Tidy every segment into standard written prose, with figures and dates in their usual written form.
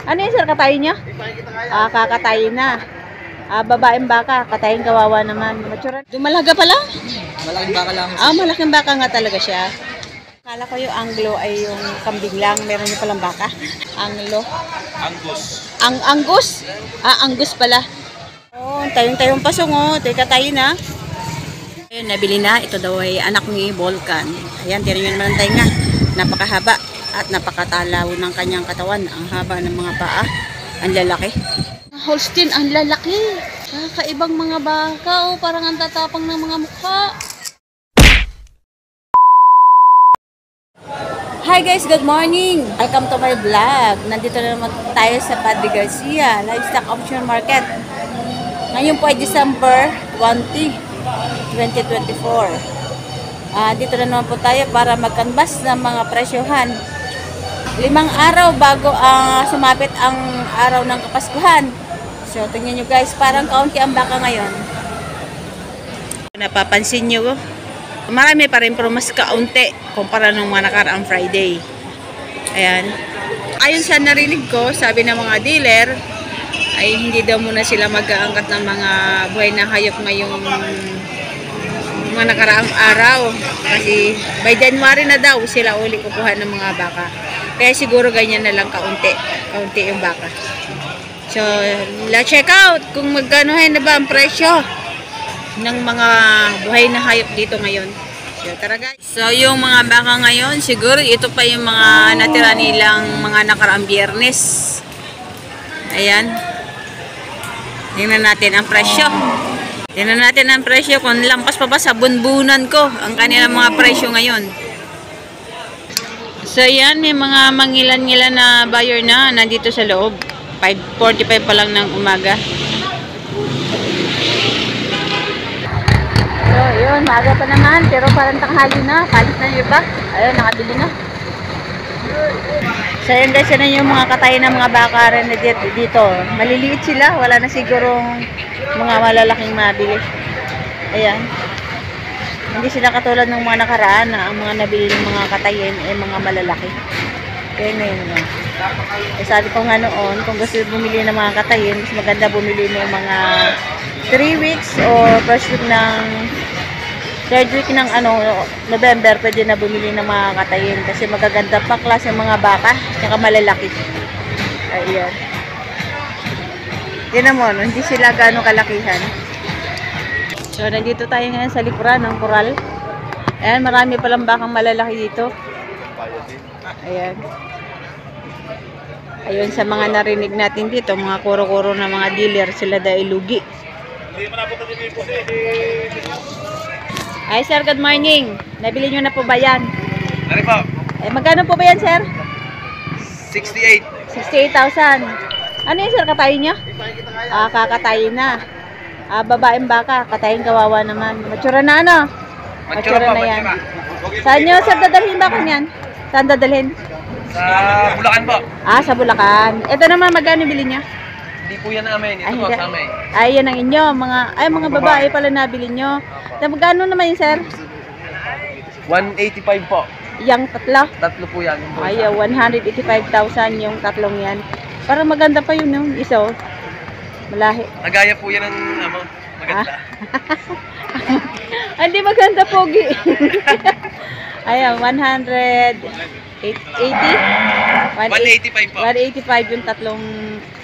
Ano yun, sir? Katayin nyo? Kakatayin na. Babaeng baka. Katayin, kawawa naman. Mature. Dumalaga pala? Malaking baka lang. Malaking baka nga talaga siya. Akala ko yung Anglo ay yung kambing lang. Meron yung palang baka. Anglo. Angus. Angus? Angus pala. Oh, tayong pasong oh. Katayin na. Ayun, nabili na. Ito daw ay anak ni Volcan. Ayan, tira nyo naman ang tainga. Napakahaba at napakatalaw ng kanyang katawan. Ang haba ng mga paa. Ang lalaki. Holstein, ang lalaki. Kakaibang mga baka. Oh, parang ang tatapang ng mga mukha. Hi guys, good morning! Welcome to my vlog. Nandito na naman tayo sa Padre Garcia Livestock Auction Market. Ngayon po ay December 20, 2024. Dito na naman po tayo para magkanbas ng mga presyohan. 5 araw bago sumapit ang araw ng Kapaskuhan. So tingnan nyo guys, parang kaunti ang baka ngayon. Napapansin nyo, marami pa rin pero mas kaunti kumpara nung mga nakaraang Friday. Ayan. Ayon sa narinig ko, sabi ng mga dealer, ay hindi daw muna sila mag-aangkat ng mga buhay na hayop ngayong mga nakaraang araw. Kasi by January na daw sila uli kukuha ng mga baka. Kaya siguro ganyan na lang kaunti. Kaunti yung baka. So, check out kung magkano na ba ang presyo ng mga buhay na hayop dito ngayon. So, tara guys. So, yung mga baka ngayon, siguro ito pa yung mga natira nilang mga nakaraang Biyernes. Ayan. Tingnan natin ang presyo. Tingnan natin ang presyo kung lampas pa ba sa bunbunan ko ang kanilang mga presyo ngayon. So, ayan. May mga mangilan-ngilan na buyer na nandito sa loob. 5:45 pa lang ng umaga. So, yun, maaga pa naman, pero parang tanghali na. Kalit na yung iba. Ayun, nakabili na. So, yun guys, yan yung mga katayin ng mga baka rin na dito. Maliliit sila, wala na sigurong mga malalaking mabili. Ayan. Hindi sila katulad ng mga nakaraan na ang mga nabili ng mga katayin ay mga malalaki. Kaya na yun. Sabi ko nga noon, kung gusto bumili ng mga katayin, mas maganda bumili ng mga 3 weeks o first week ng third week ng November, pwede na bumili ng mga katayin kasi magaganda pa klase ng mga baka saka malalaki. Ayan. Yan mo, hindi sila gaano kalakihan. So, nandito tayo ngayon sa likuran ng koral. Ayan, marami palang bakang malalaki dito. Ayan. Ayun, sa mga narinig natin dito, mga kuro-kuro na mga dealer, sila dahil lugi. Hi sir, good morning. Nabili nyo na po ba yan? Ano po? Magkano po ba yan sir? 68. 68,000. Ano yun sir, katayin nyo? Kakatayin na. Babaeng baka, katayin kawawa naman. Mature na ano? Mature na yan. Saan nyo sir dadalhin baka niyan? Saan dadalhin? Sa Bulacan po. Sa Bulacan. Ito naman, magkano bili niya? Hindi po yan namin. Ito po sa amin. Ay, yan ang inyo. Mga babae pala nabili nyo. Magkano naman yun, sir? 185 po. Yang tatlo? Tatlo po yan. Ay, 185,000 yung tatlong yan. Parang maganda pa yun, yung isa. Malahi. Nagaya po yan ng maganda. Hindi maganda, pogi. Ayan, 185 po. 185 yung tatlong,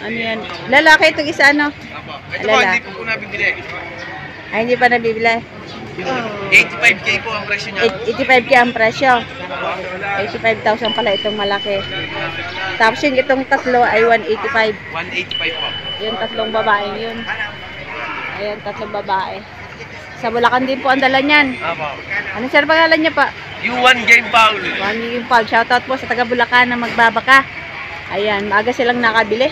ano yan. Lalaki itong isa, ano? Ito po, hindi po nabibili. Ay, hindi pa nabibili. 85K po ang presyo niya. 85K ang presyo. 85,000 pala itong malaki. Tapos yung itong tatlo ay 185. 185 po. Yung tatlong babae yun. Ayan, tatlong babae. Sa Bulacan din po ang dala niyan. Apo. Ano sir pangalan niya pa? U1 Game Paul. Juan Game Paul. Shoutout po sa taga Bulacan na magbabaka. Ayan, maaga silang nakabili.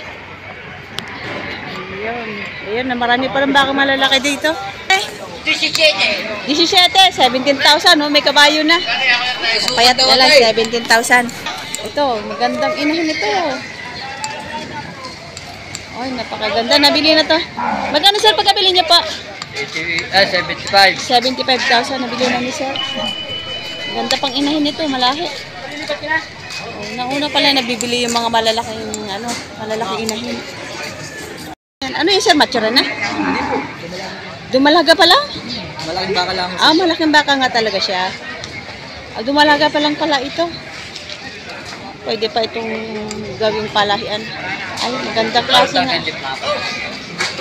Ayun. Ayun, marami pa rin baka malalaki dito. 17, 17,000. Oh, may kabayo na. Payat na lang, 17,000. Ito, magandang inahin ito. Ay, napakaganda. Nabili na to. Magkano sir pagkabili niya pa? 75. 75,000 nabili na ni sir. Ganda pang inahin nito, malahi. Oh, nauna pala nabibili yung mga malalaking, malalaking inahin. Ano yung sir, mature na? Hindi po. Dumalaga pala? Malaking baka lang. Malaking baka nga talaga siya. Dumalaga pa lang pala ito. Pwede pa itong gawing palahian. Ay, maganda klase nga.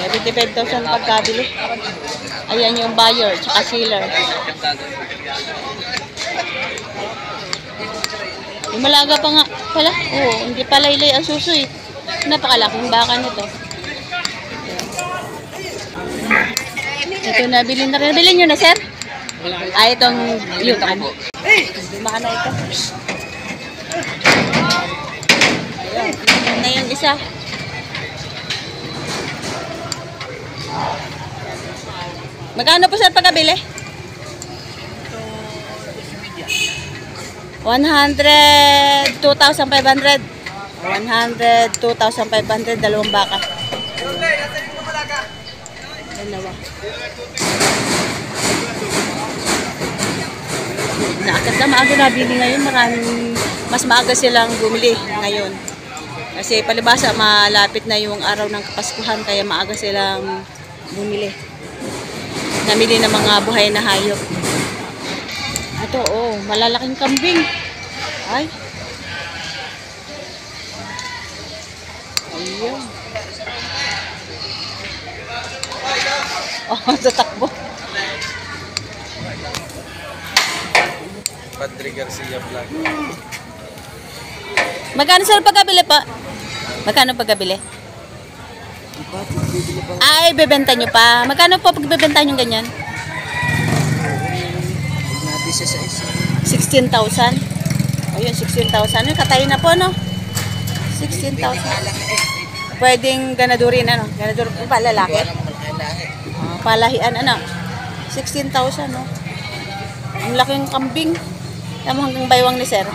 75,000 pagkabili. Ayan yung buyer, tsaka seller. Dumalaga pa nga pala. Oo, hindi pa laylay ang susoy. Napakalaking baka nito. Ito nabili na rin. Nabili nyo na, sir? Ay, itong yung ano. Dumaan na ito. Ayan na yung isa. Magkano po, sir, pagkabili? 102,500. 102,500, dalawang baka. Dalawa. Naakat na maaga nabili ngayon. Mas maaga silang bumili ngayon. Kasi palibasa malapit na yung araw ng Kapaskuhan kaya maaga silang bumili. Namili ng mga buhay na hayop. Ito, malalaking kambing. Ay. Ayun. Tatakbo. Padre Garcia Vlog. Magkano sir pagkabili pa? Magkano pagkabili? Ay, bebenta nyo pa. Magkano po pag bebenta nyo ganyan? 16,000. Ayun, 16,000. Ano, katay na po, no? 16,000. Pwedeng ganadurin, ano? Ganadurin pa, lalaki? Palahian, ano? 16,000, no? Ang laking kambing. Alam mo hanggang baywang ni sir.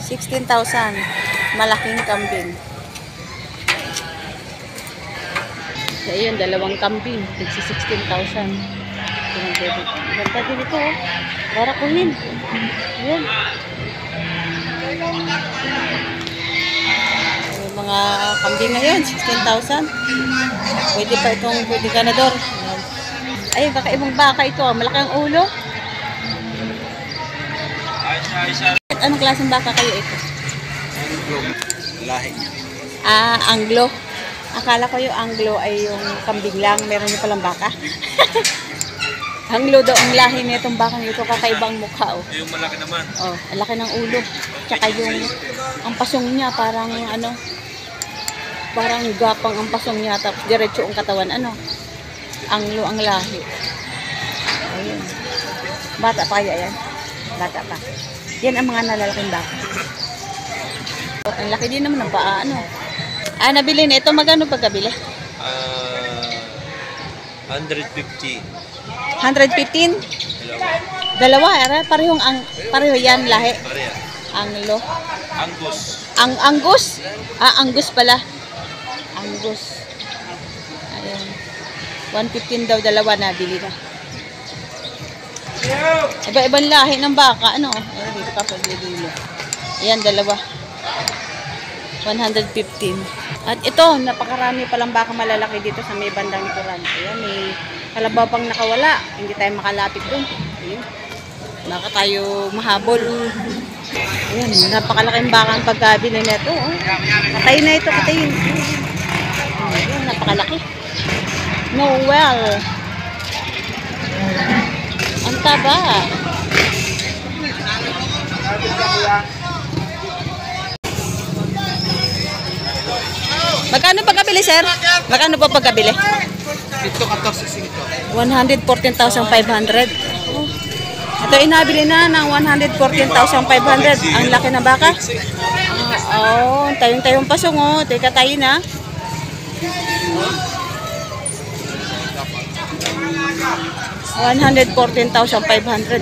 16,000. Malaking kambing. So, ayun, dalawang kambing. 16,000. Ganda din ito, oh. Barakuhin. Ayan. Yung mga kambing ngayon, 16,000. Pwede pa itong pwede ganador. Ay, baka ibang baka ito. Malaki ang ulo. Anong klaseng baka kayo ito? Lahi. Anglo. Akala ko yung Anglo ay yung kambing lang. Meron nyo palang baka. Anglo daw ang lahi nitong bakang ito. Kakaibang mukha, oh. Yung malaki naman. Oh, ang laki ng ulo. Tsaka yung ang pasong niya parang parang gapang ang pasong niya tapos diretso ang katawan, Anglo ang lahi. Ayun. Bata pa kaya yan? Bata pa. Yan ang mga nalalaking baka. Ang laki din naman ng paa, nabili na ito. Magkano pagkabili? 150. 115? Dalawa, pareho yan lahi. Pareha. Anglo. Angus. Angus? Angus pala. Angus. Ayan. 115 daw, dalawa nabili na. Iba-ibang lahi ng baka, Ayan, dito ka pagbibili. Ayan, dalawa. 115. At ito, napakarami palang baka malalaki dito sa may bandang likuran. Ayan, may kalabaw pang nakawala. Hindi tayo makalapit doon. Ayan. Baka tayo mahabol. Ayan, napakalaking baka ang pagkabili na ito. Katay na ito, katayin. Ayan, napakalaki. Noel. Ang taba. Magkano pagkabili, sir? Magkano po pagkabili? Ito 14.5. 114,500. Ito inabili na ng 114,500. Ang laki na baka. Tayong-tayong pasong, Teka tayo na. $114,500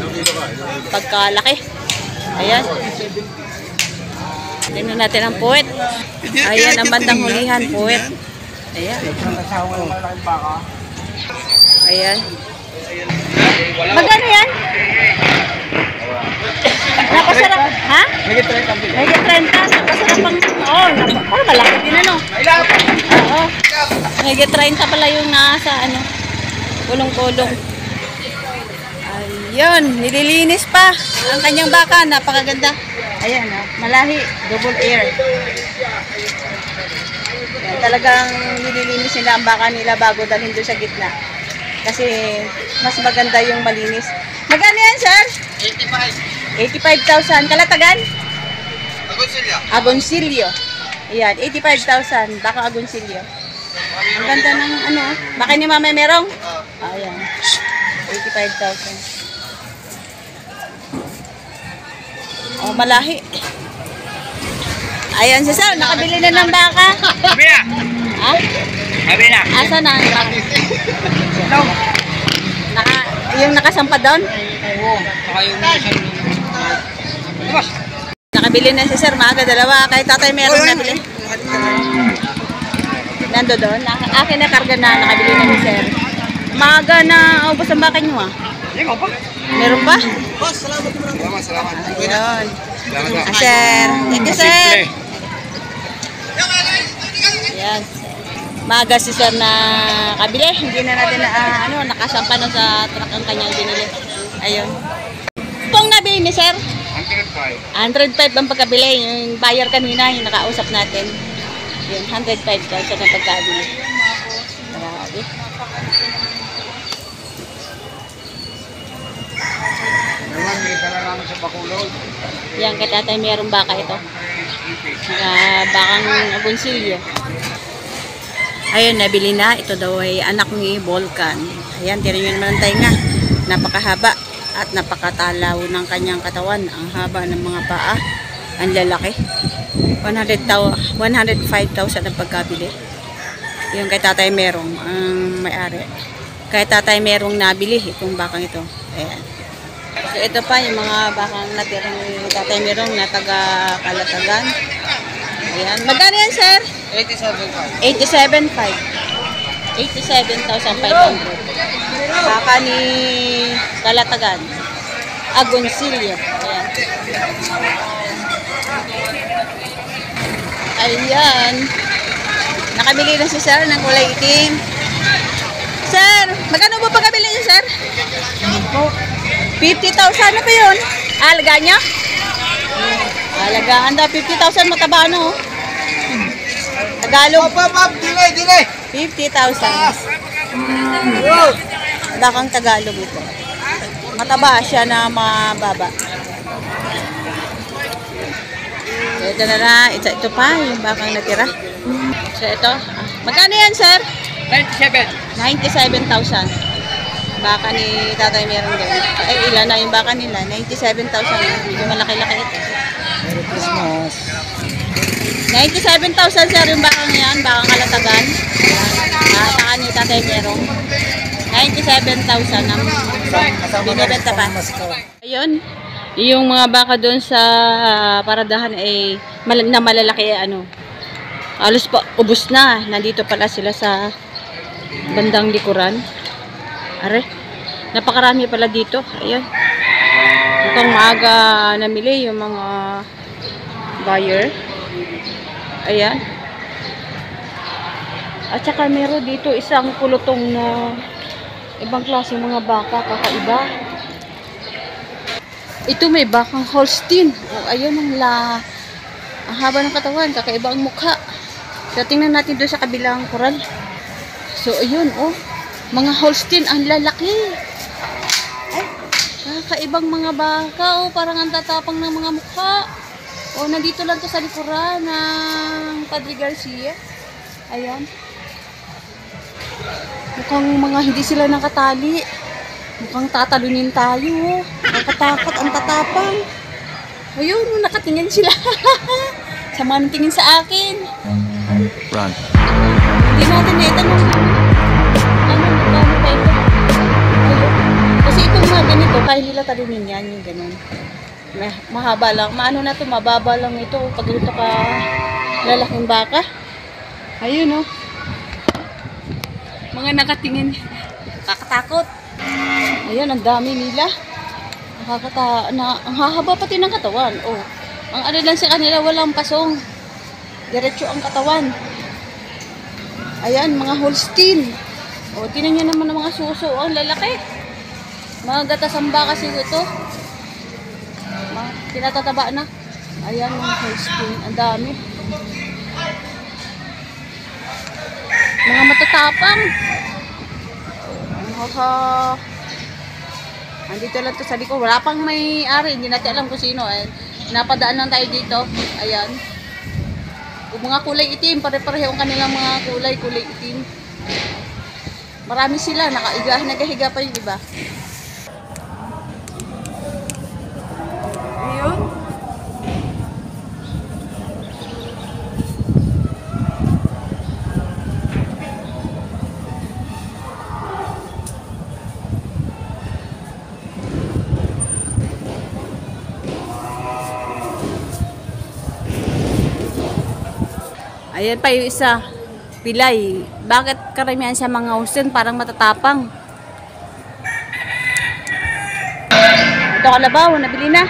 pagkalaki. Ayan. Tingnan natin ang puwet. Ayan ang bandang hulihan, puwet. Ayan. Ayan. Magkano yan? Napasarap. Ha? Naging 30 ang bili. May 30. Napasarap ang... Oo, parang malaki din ano. Oo. May 30 pala yung nasa ano. Kulong-kulong. Ayun, nililinis pa. Ang kanyang baka, napakaganda. Ayan, oh, malahi, double air. Ayan, talagang nililinis nila ang baka nila bago dalhin doon sa gitna. Kasi mas maganda yung malinis. Magkano yan, sir? 85,000. Kalatagan? Agoncillo. Agoncillo. Ayan, 85,000. Baka Agoncillo. Ang ganda ng ano, baka ni Mama Merong? Ayan. 85,000. Oh, malahi. Ayan si sir, nakabili na ng baka. Sabi na. Ha? Sabi na. Asa na? Yung nakasampa doon? Oo. Saka yung Boss. Nakabili na si sir, maaga dalawa. Kahit tatay meron nabili. Nando doon. Akin na karga na, nakabili na ni sir. Maaga na ubos ang baka nyo ah. Ikaw pa? Meron pa? Boss, salamat. Salamat. Ayun. Salamat. Ah, sir. Thank you, sir. Ayan. Maaga si sir na kabili. Hindi na natin na, nakasampa na sa truck ang kanyang binili. Ayun. Pong nabili ni sir? 105 ang pagkabili. Yung buyer kanina, yung nakausap natin. Yun, 105,000 ang pagkabili. Grabe. Yan, kay tatay mayroong baka ito. Bakang Agoncillo. Ayun, nabili na. Ito daw ay anak ni Volcan. Ayan, tira nyo naman ang tainga. Napakahaba at napakatalaw ng kanyang katawan. Ang haba ng mga paa. Ang lalaki. 105,000 ang pagkabili. Yung kay tatay merong ang may-ari. Kay tatay merong nabili itong bakang ito. Ayan. So, ito pa yung mga bakang natirang tatay merong na taga Kalatagan. Ayan. Magkano yan, sir? 87,500. 87,500. Baka ni Kalatagan. Agoncillo. Ayan. Ayan. Nakabili na si sir ng kulay itim. Sir, magkano ba pagkabili niyo, sir? 50,000 na pa yun? Alaga niya? Alagaan daw. 50,000 mataba ano? Tagalog. Delay. 50,000. Bakang Tagalog ito. Mataba siya na mababa. So, ito na. Ito pa yung bakang natira. So ito. Magkano yan, sir? 97,000. Baka ni tatay meron din. Ay, ilan na yung baka nila? 97,000. Medyo malaki-laki ito. Merry Christmas. 97,000 sir yung bakang yan. Bakang Kalatagan. Baka ni tatay meron. 97,000 ang binibenta pa. Ayun. Yung mga baka doon sa paradahan ay na malalaki ano. Alos pa, ubos na. Nandito pala sila sa bandang likuran. Are, napakarami pala dito. Ayan. Mukhang maaga namili yung mga buyer. Ayan. At saka meron dito isang kulutong na ibang klase mga baka, kakaiba. Ito may bakang Holstein. Oh, ayun ang haba ng katawan, kakaiba ang mukha. So, tingnan natin doon sa kabilang koral. So, ayun, oh. Mga Holstein, ang lalaki. Ay, kakaibang mga baka, oh. Parang ang tatapang ng mga mukha. Oh, nandito lang to sa likuran ng Padre Garcia. Ayan. Mukhang mga hindi sila nakatali. Mukhang tatalunin tayo. Nakatakot, ang tatapang. Ayun, nakatingin sila. Sama ng tingin sa akin. Run. Hindi natin na itanong. Magkano ba ito? Ayun. Kasi itong mga ganito, kaya nila talunin yan, yung ganun. Mahaba lang. Maano na ito, mababa lang ito. Pag ito ka lalaking baka. Ayun, oh. Mga nakatingin. Kakatakot. Ayun, ang dami nila. Ang hahaba pati ng katawan. Oh. Ang ano lang sa kanila, walang pasong. Diretso ang katawan. Ayan, mga Holstein. O, tinan nyo naman ang mga suso. Ang lalaki. Mga gatasamba kasi ito. Tinatataba na. Ayan, mga Holstein. Ang dami. Mga matatapang. Andito lang to sa likod. Wala pang may-ari. Hindi natin alam kung sino. Napadaan lang tayo dito. Ayan. Yung mga kulay itim. Pare-pareho ang kanilang mga kulay itim. Marami sila. Nakahiga pa yung iba. Ayun. Ayan pa yung isa. Pilay. Bakit karamihan sa mga Holstein parang matatapang? Ito kalabaw. Nabili na.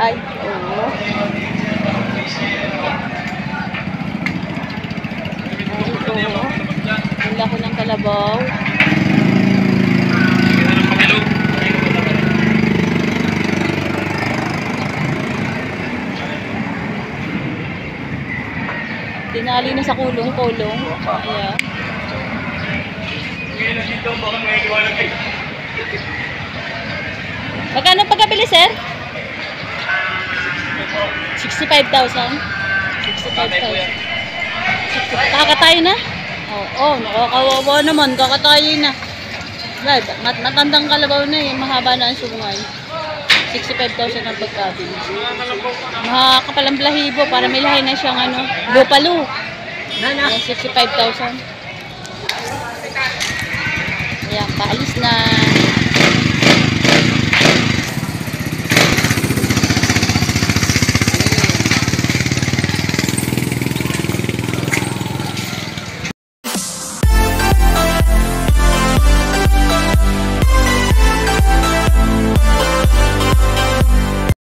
Ay, oo. Ay, oo. Wala ko ng kalabaw. Tinali na sa kulong-kulong. Ayan. Magkano pagkabili, sir? 65,000. 65,000. Kakatayo na? Oo, nakakawawa naman. Kakatayo na. Matandang kalabaw na eh. Mahaba na ang sungay. 65,000 ang pagkabili. Mahakapalang blahibo para may lahi na siyang ano, Bupalo. 65,000.